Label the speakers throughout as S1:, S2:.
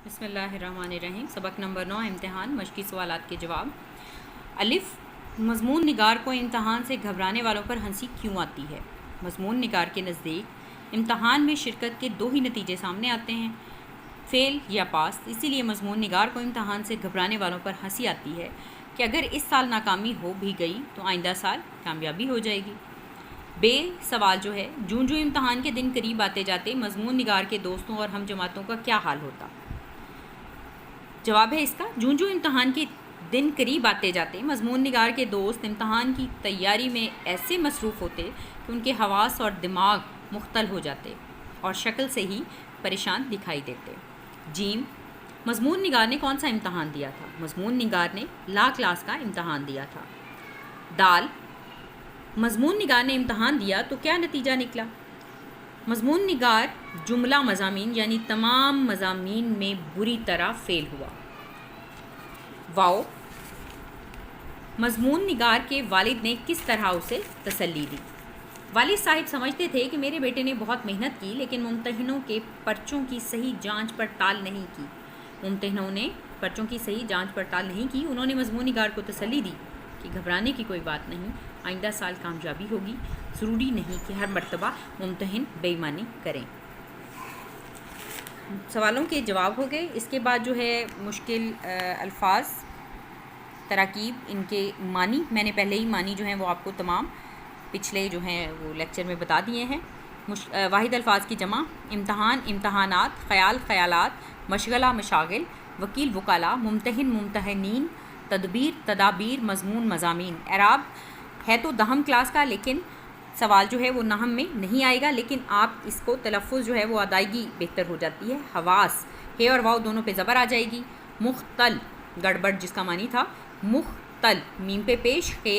S1: بسم اللہ الرحمن الرحیم۔ سبق نمبر 9 امتحان مشقی سوالات کے جواب۔ الف، مضمون نگار کو امتحان سے گھبرانے والوں پر ہنسی کیوں آتی ہے؟ مضمون نگار کے نزدیک امتحان میں شرکت کے دو ہی نتیجے سامنے آتے ہیں، فیل یا پاس، اسی لیے مضمون نگار کو امتحان سے گھبرانے والوں پر ہنسی آتی ہے کہ اگر اس سال ناکامی ہو بھی گئی تو آئندہ سال کامیابی ہو جائے گی۔ بے سوال جو ہے، جوں جوں امتحان کے دن قریب آتے جاتے مضمون نگار کے دوستوں اور ہم جماعتوں کا کیا حال ہوتا؟ جواب ہے اس کا، جوں جوں امتحان کے دن قریب آتے جاتے مضمون نگار کے دوست امتحان کی تیاری میں ایسے مصروف ہوتے کہ ان کے حواس اور دماغ مختل ہو جاتے اور شکل سے ہی پریشان دکھائی دیتے۔ جیم، مضمون نگار نے کون سا امتحان دیا تھا؟ مضمون نگار نے لا کلاس کا امتحان دیا تھا۔ دال، مضمون نگار نے امتحان دیا تو کیا نتیجہ نکلا؟ مضمون نگار جملہ مضامین یعنی تمام مضامین میں بری طرح فیل ہوا۔ واو، مضمون نگار کے والد نے کس طرح اسے تسلی دی؟ والد صاحب سمجھتے تھے کہ میرے بیٹے نے بہت محنت کی لیکن ممتحنوں کے پرچوں کی صحیح جانچ پڑتال نہیں کی۔ ممتحنوں نے پرچوں کی صحیح جانچ پڑتال نہیں کی۔ انہوں نے مضمون نگار کو تسلی دی کہ گھبرانے کی کوئی بات نہیں، آئندہ سال کامیابی ہوگی، ضروری نہیں کہ ہر مرتبہ ممتحن بے ایمانی کریں۔ سوالوں کے جواب ہو گئے۔ اس کے بعد جو ہے مشکل الفاظ، تراکیب، ان کے معنی میں نے پہلے ہی معنی جو ہیں وہ آپ کو تمام پچھلے جو ہیں وہ لیکچر میں بتا دیے ہیں۔ واحد الفاظ کی جمع: امتحان امتحانات، خیال خیالات، مشغلہ مشاغل، وکیل وکلا، ممتحن ممتحنین، تدبیر تدابیر، مضمون مضامین۔ اعراب ہے تو دہم کلاس کا، لیکن سوال جو ہے وہ نحم میں نہیں آئے گا، لیکن آپ اس کو تلفظ جو ہے وہ ادائیگی بہتر ہو جاتی ہے۔ حواس، ہے اور واو دونوں پہ زبر آ جائے گی۔ مختل، گڑبڑ جس کا معنی تھا مختل، میم پہ پیش، خے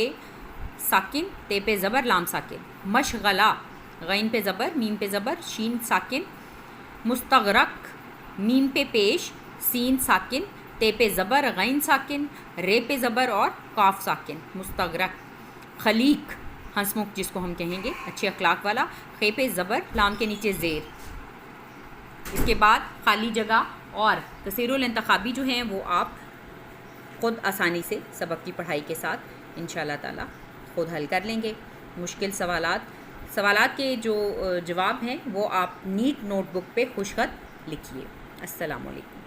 S1: ساکن، تے پہ زبر، لام ساکن۔ مشغلہ، غین پہ زبر، میم پہ زبر، شین ساکن۔ مستغرق، میم پہ پیش، سین ساکن، تے پہ زبر، غین ساکن، رے پہ زبر اور قاف ساکن، مستغرق۔ خلیق، ہنسمکھ جس کو ہم کہیں گے، اچھے اخلاق والا، خے پہ زبر، لام کے نیچے زیر۔ اس کے بعد خالی جگہ اور کثیر الانتخابی جو ہیں وہ آپ خود آسانی سے سبق کی پڑھائی کے ساتھ انشاءاللہ تعالی خود حل کر لیں گے۔ مشکل سوالات کے جو جواب ہیں وہ آپ نیٹ نوٹ بک پہ خوش خط لکھیے۔ السلام علیکم۔